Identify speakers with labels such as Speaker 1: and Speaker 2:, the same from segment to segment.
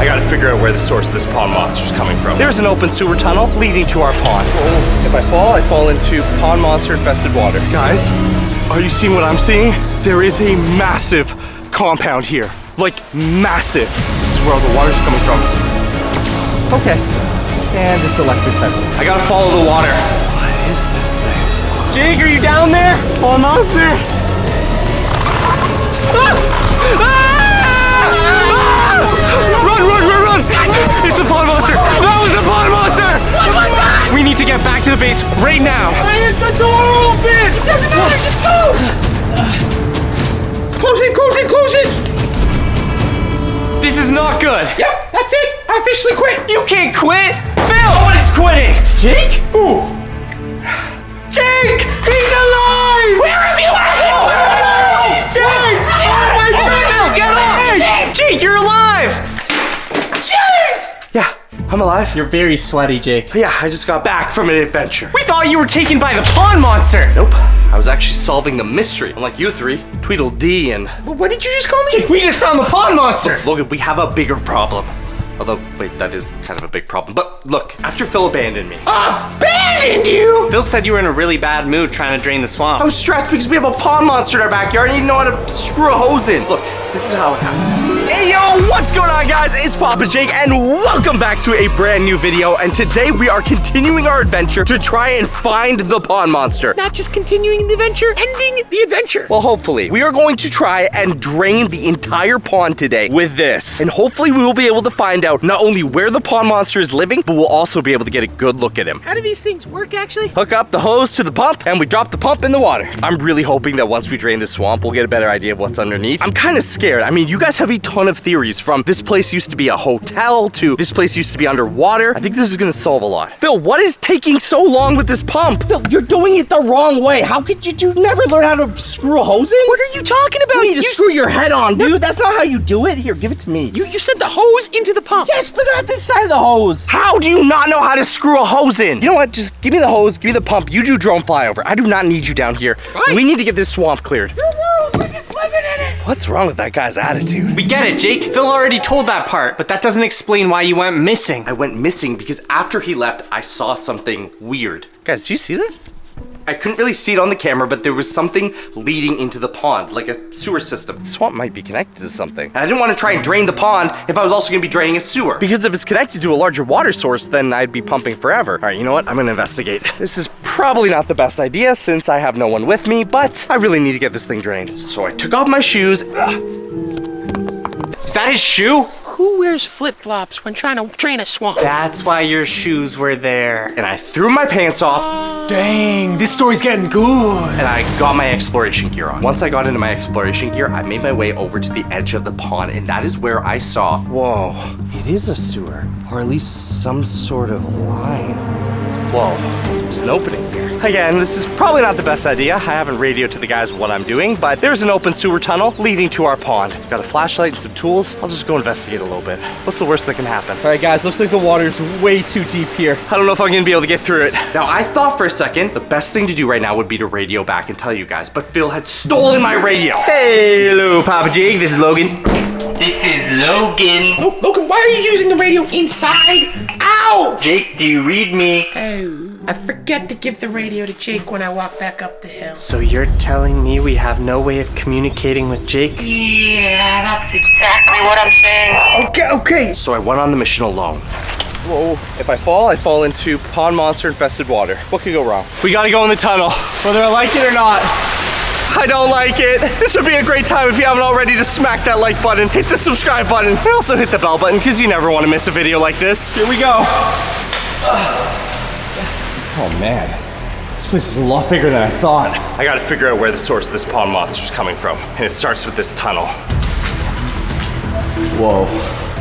Speaker 1: I gotta figure out where the source of this pond monster is coming from. There's an open sewer tunnel leading to our pond. Oh, if I fall into pond monster infested water. Guys, are you seeing what I'm seeing? There is a massive compound here. Like, massive. This is where all the water's coming from. Okay. And it's electric fencing. I gotta follow the water. What is this thing? Jake, are you down there? Pond monster! Ah! Ah! Run! It's a pond monster! That was a pond monster!
Speaker 2: What was that?
Speaker 1: We need to get back to the base right now.
Speaker 2: Why is the door open? It doesn't matter, just go! Close it!
Speaker 1: This is not good.
Speaker 2: Yep, that's it. I officially quit.
Speaker 1: You can't quit! Phil! Nobody's quitting!
Speaker 2: Jake?
Speaker 1: Ooh. Jake! He's alive!
Speaker 2: Where have you been?
Speaker 1: Jake! Oh my God! Phil, get up! Jake, you're alive!
Speaker 2: Jeez!
Speaker 1: Yeah, I'm alive.
Speaker 3: You're very sweaty, Jake.
Speaker 1: Yeah, I just got back from an adventure.
Speaker 3: We thought you were taken by the pond monster.
Speaker 1: Nope. I was actually solving the mystery. Unlike you three, Tweedledee and...
Speaker 2: What did you just call me?
Speaker 3: Jake, we just found the pond monster.
Speaker 1: Logan, we have a bigger problem. Although, wait, that is kind of a big problem. But look, after Phil abandoned me.
Speaker 2: Abandoned you?
Speaker 3: Phil said you were in a really bad mood trying to drain the swamp.
Speaker 1: I was stressed because we have a pond monster in our backyard and you know how to screw a hose in. Look, this is how it happened. Hey yo, what's going on guys? It's Papa Jake and welcome back to a brand new video. And today we are continuing our adventure to try and find the pond monster.
Speaker 2: Not just continuing the adventure, ending the adventure.
Speaker 1: Well, hopefully. We are going to try and drain the entire pond today with this. And hopefully we will be able to find out not only where the pond monster is living, but we'll also be able to get a good look at him.
Speaker 2: How do these things work, actually?
Speaker 1: Hook up the hose to the pump, and we drop the pump in the water. I'm really hoping that once we drain this swamp, we'll get a better idea of what's underneath. I'm kind of scared. I mean, you guys have a ton of theories, from this place used to be a hotel to this place used to be underwater. I think this is gonna solve a lot. Phil, what is taking so long with this pump?
Speaker 4: Phil, you're doing it the wrong way. How could you never learn how to screw a hose in?
Speaker 2: What are you talking about?
Speaker 4: You need to screw your head on, dude. That's not how you do it. Here, give it to me.
Speaker 2: You said the hose into the pump.
Speaker 4: Yes, but not this side of the hose.
Speaker 1: How do you not know how to screw a hose in? You know what? Just give me the hose, give me the pump. You do drone flyover. I do not need you down here.
Speaker 2: Fine.
Speaker 1: We need to get this swamp cleared.
Speaker 2: We're just living in it.
Speaker 1: What's wrong with that guy's attitude?
Speaker 3: We get it, Jake. Phil already told that part, but that doesn't explain why you went missing.
Speaker 1: I went missing because after he left, I saw something weird. Guys, do you see this? I couldn't really see it on the camera, but there was something leading into the pond, like a sewer system. The swamp might be connected to something. And I didn't want to try and drain the pond if I was also going to be draining a sewer. Because if it's connected to a larger water source, then I'd be pumping forever. All right, you know what? I'm going to investigate. This is probably not the best idea since I have no one with me, but I really need to get this thing drained. So I took off my shoes.
Speaker 3: Is that his shoe?
Speaker 2: Who wears flip-flops when trying to drain a swamp?
Speaker 3: That's why your shoes were there.
Speaker 1: And I threw my pants off.
Speaker 3: Dang, this story's getting good.
Speaker 1: And I got my exploration gear on. Once I got into my exploration gear, I made my way over to the edge of the pond, and that is where I saw, whoa,
Speaker 4: It is a sewer, or at least some sort of line.
Speaker 1: whoa, there's an opening here. Again, this is probably not the best idea. I haven't radioed to the guys what I'm doing, but there's an open sewer tunnel leading to our pond. Got a flashlight and some tools. I'll just go investigate a little bit. What's the worst that can happen?
Speaker 4: All right, guys, looks like the water's way too deep here.
Speaker 1: I don't know if I'm gonna be able to get through it. Now, I thought for a second, the best thing to do right now would be to radio back and tell you guys, but Phil had stolen my radio.
Speaker 3: Hello, Papa Jake. This is Logan.
Speaker 5: This is Logan.
Speaker 2: Oh, Logan, why are you using the radio inside? Ow!
Speaker 5: Jake, do you read me?
Speaker 2: Oh, I forget to give the radio to Jake when I walk back up the hill.
Speaker 3: So you're telling me we have no way of communicating with Jake?
Speaker 5: Yeah, that's exactly what I'm saying.
Speaker 1: Okay. So I went on the mission alone. Whoa, if I fall into pond monster infested water. What could go wrong? We gotta go in the tunnel, whether I like it or not. I don't like it. This would be a great time if you haven't already to smack that like button, hit the subscribe button, and also hit the bell button because you never want to miss a video like this. Here we go.
Speaker 4: Oh, man. This place is a lot bigger than I thought.
Speaker 1: I gotta figure out where the source of this pond monster is coming from, and it starts with this tunnel.
Speaker 4: Whoa.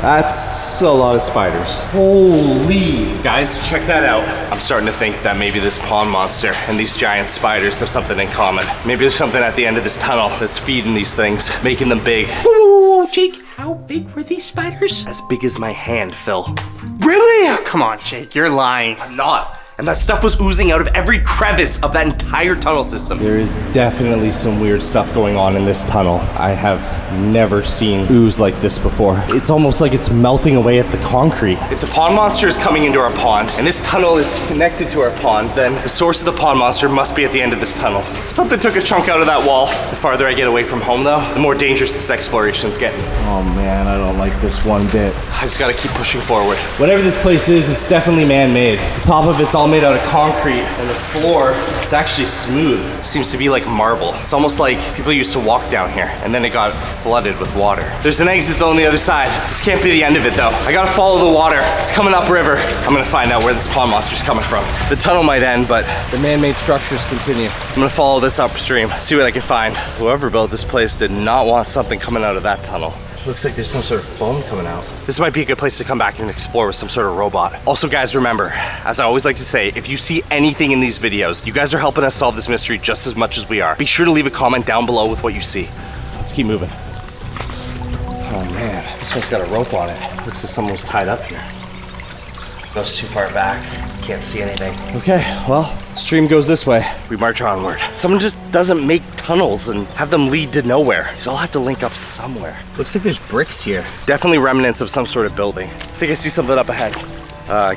Speaker 4: That's a lot of spiders. Holy.
Speaker 1: Guys, check that out. I'm starting to think that maybe this pond monster and these giant spiders have something in common. Maybe there's something at the end of this tunnel that's feeding these things, making them big.
Speaker 2: Whoa, Jake, how big were these spiders?
Speaker 1: As big as my hand, Phil.
Speaker 3: Really? Come on, Jake. You're lying.
Speaker 1: I'm not. And that stuff was oozing out of every crevice of that entire tunnel system.
Speaker 4: There is definitely some weird stuff going on in this tunnel. I have never seen ooze like this before. It's almost like it's melting away at the concrete.
Speaker 1: If the pond monster is coming into our pond, and this tunnel is connected to our pond, then the source of the pond monster must be at the end of this tunnel. Something took a chunk out of that wall. The farther I get away from home though, the more dangerous this exploration is getting.
Speaker 4: Oh man, I don't like this one bit.
Speaker 1: I just gotta keep pushing forward.
Speaker 4: Whatever this place is, it's definitely man-made. The top of it's all made out of concrete, and the floor, it's actually smooth.
Speaker 1: Seems to be like marble. It's almost like people used to walk down here, and then it got flooded with water. There's an exit though on the other side. This can't be the end of it though. I gotta follow the water. It's coming upriver. I'm gonna find out where this pond monster's coming from. The tunnel might end, but
Speaker 4: The man-made structures continue.
Speaker 1: I'm gonna follow this upstream, see what I can find. Whoever built this place did not want something coming out of that tunnel.
Speaker 4: Looks like there's some sort of foam coming out.
Speaker 1: This might be a good place to come back and explore with some sort of robot. Also guys, remember, as I always like to say, if you see anything in these videos, you guys are helping us solve this mystery just as much as we are. Be sure to leave a comment down below with what you see.
Speaker 4: Let's keep moving.
Speaker 1: Oh man, this one's got a rope on it. Looks like someone was tied up here. Goes too far back, can't see anything.
Speaker 4: Okay, well, the stream goes this way.
Speaker 1: We march onward. Someone just doesn't make tunnels and have them lead to nowhere. These all have to link up somewhere.
Speaker 4: Looks like there's bricks here.
Speaker 1: Definitely remnants of some sort of building. I think I see something up ahead.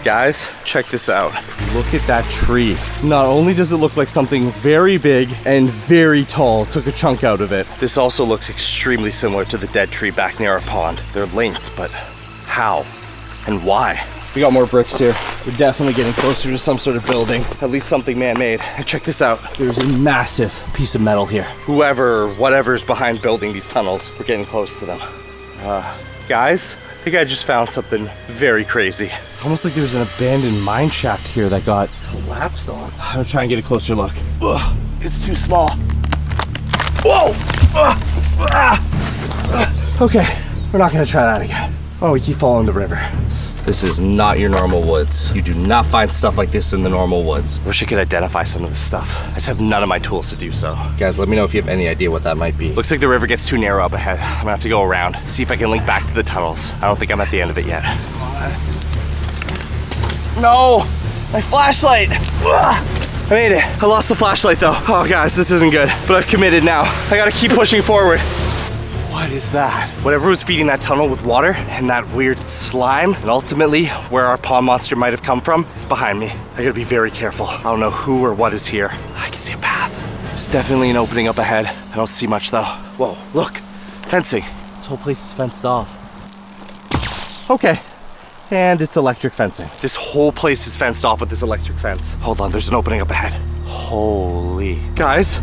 Speaker 1: Guys, check this out.
Speaker 4: Look at that tree. Not only does it look like something very big and very tall took a chunk out of it.
Speaker 1: This also looks extremely similar to the dead tree back near our pond. They're linked, but how and why?
Speaker 4: We got more bricks here. We're definitely getting closer to some sort of building.
Speaker 1: At least something man-made. And check this out.
Speaker 4: There's a massive piece of metal here.
Speaker 1: Whoever or whatever's behind building these tunnels, we're getting close to them. Guys, I think I just found something very crazy.
Speaker 4: It's almost like there's an abandoned mine shaft here that got collapsed on. I'm gonna try and get a closer look.
Speaker 1: Ugh, it's too small. Whoa!
Speaker 4: Okay, we're not gonna try that again. Oh, we keep following the river.
Speaker 1: This is not your normal woods. You do not find stuff like this in the normal woods. Wish I could identify some of this stuff. I just have none of my tools to do so. Guys, let me know if you have any idea what that might be. Looks like the river gets too narrow up ahead. I'm gonna have to go around, see if I can link back to the tunnels. I don't think I'm at the end of it yet. No! My flashlight! I made it. I lost the flashlight though. Oh guys, this isn't good. But I've committed now. I gotta keep pushing forward. What is that? Whatever was feeding that tunnel with water and that weird slime, and ultimately where our pond monster might have come from, is behind me. I gotta be very careful. I don't know who or what is here. I can see a path. There's definitely an opening up ahead. I don't see much though. Whoa, look, fencing.
Speaker 4: This whole place is fenced off. Okay, and it's electric fencing.
Speaker 1: This whole place is fenced off with this electric fence. Hold on, there's an opening up ahead. Holy. Guys,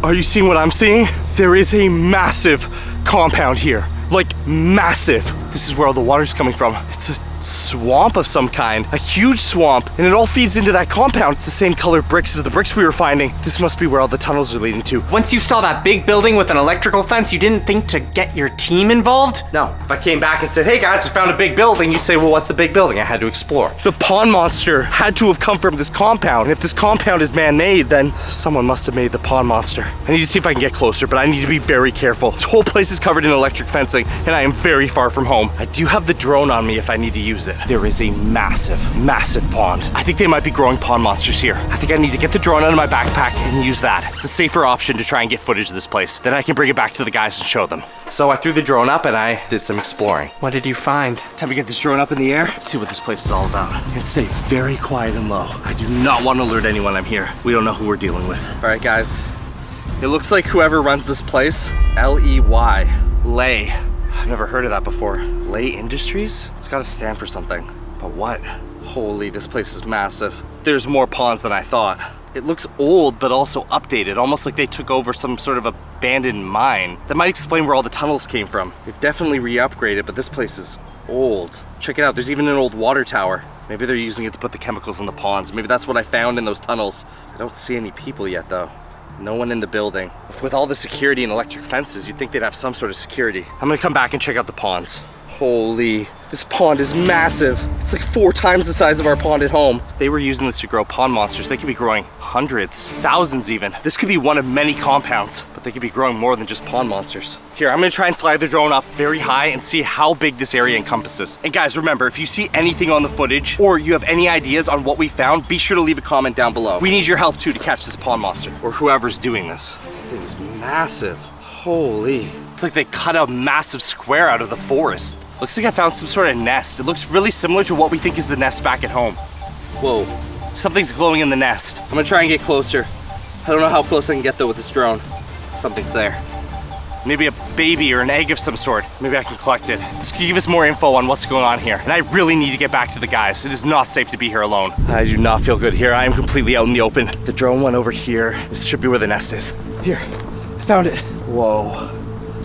Speaker 1: are you seeing what I'm seeing? There is a massive compound here. Like, massive. This is where all the water's coming from. It's a swamp of some kind. A huge swamp. And it all feeds into that compound. It's the same color bricks as the bricks we were finding. This must be where all the tunnels are leading to.
Speaker 3: Once you saw that big building with an electrical fence, you didn't think to get your team involved?
Speaker 1: No, if I came back and said, hey guys, I found a big building, you'd say, well, what's the big building? I had to explore. The pond monster had to have come from this compound. And if this compound is man-made, then someone must have made the pond monster. I need to see if I can get closer, but I need to be very careful. This whole place is covered in electric fencing, and I am very far from home. I do have the drone on me if I need to use it. There is a massive, massive pond. I think they might be growing pond monsters here. I think I need to get the drone out of my backpack and use that. It's a safer option to try and get footage of this place. Then I can bring it back to the guys and show them. So I threw the drone up and I did some exploring.
Speaker 3: What did you find?
Speaker 1: Time to get this drone up in the air, see what this place is all about. And stay very quiet and low. I do not want to alert anyone I'm here. We don't know who we're dealing with. All right, guys. It looks like whoever runs this place, L-E-Y, Lay. I've never heard of that before. Lay Industries? It's gotta stand for something. But what? Holy, this place is massive. There's more ponds than I thought. It looks old, but also updated, almost like they took over some sort of abandoned mine. That might explain where all the tunnels came from. They've definitely re-upgraded, but this place is old. Check it out, there's even an old water tower. Maybe they're using it to put the chemicals in the ponds. Maybe that's what I found in those tunnels. I don't see any people yet though. No one in the building. With all the security and electric fences, you'd think they'd have some sort of security. I'm gonna come back and check out the ponds. Holy, this pond is massive. It's like 4 times the size of our pond at home. They were using this to grow pond monsters. They could be growing hundreds, thousands even. This could be one of many compounds, but they could be growing more than just pond monsters. Here, I'm gonna try and fly the drone up very high and see how big this area encompasses. And guys, remember, if you see anything on the footage or you have any ideas on what we found, be sure to leave a comment down below. We need your help too to catch this pond monster or whoever's doing this. This thing's massive. Holy. It's like they cut a massive square out of the forest. Looks like I found some sort of nest. It looks really similar to what we think is the nest back at home. Whoa, something's glowing in the nest. I'm gonna try and get closer. I don't know how close I can get though with this drone. Something's there. Maybe a baby or an egg of some sort. Maybe I can collect it. This could give us more info on what's going on here. And I really need to get back to the guys. It is not safe to be here alone. I do not feel good here. I am completely out in the open. The drone went over here. This should be where the nest is. Here, I found it. Whoa.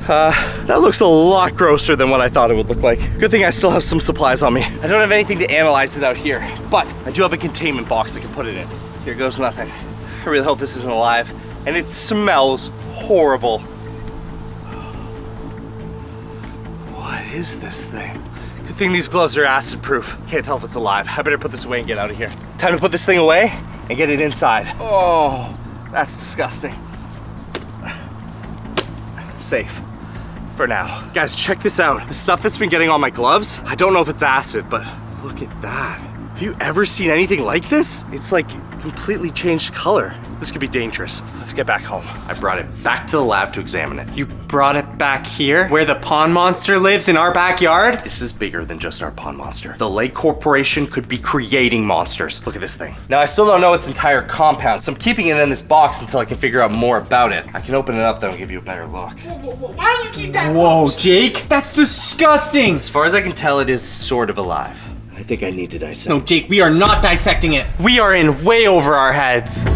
Speaker 1: That looks a lot grosser than what I thought it would look like. Good thing I still have some supplies on me. I don't have anything to analyze it out here, but I do have a containment box I can put it in. Here goes nothing. I really hope this isn't alive. And it smells horrible. What is this thing? Good thing these gloves are acid proof. Can't tell if it's alive. I better put this away and get out of here. Time to put this thing away and get it inside. Oh, that's disgusting. Safe. For now. Guys, check this out. The stuff that's been getting on my gloves, I don't know if it's acid, but look at that. Have you ever seen anything like this? It's like completely changed color. This could be dangerous. Let's get back home. I brought it back to the lab to examine it.
Speaker 3: You brought it back here, where the pond monster lives in our backyard?
Speaker 1: This is bigger than just our pond monster. The Lake Corporation could be creating monsters. Look at this thing. Now, I still don't know its entire compound, so I'm keeping it in this box until I can figure out more about it. I can open it up though and give you a better look.
Speaker 2: Why don't you keep that
Speaker 3: Whoa,
Speaker 2: close?
Speaker 3: Jake, that's disgusting.
Speaker 1: As far as I can tell, it is sort of alive. I think I need to dissect.
Speaker 3: No, Jake, we are not dissecting it. We are in way over our heads.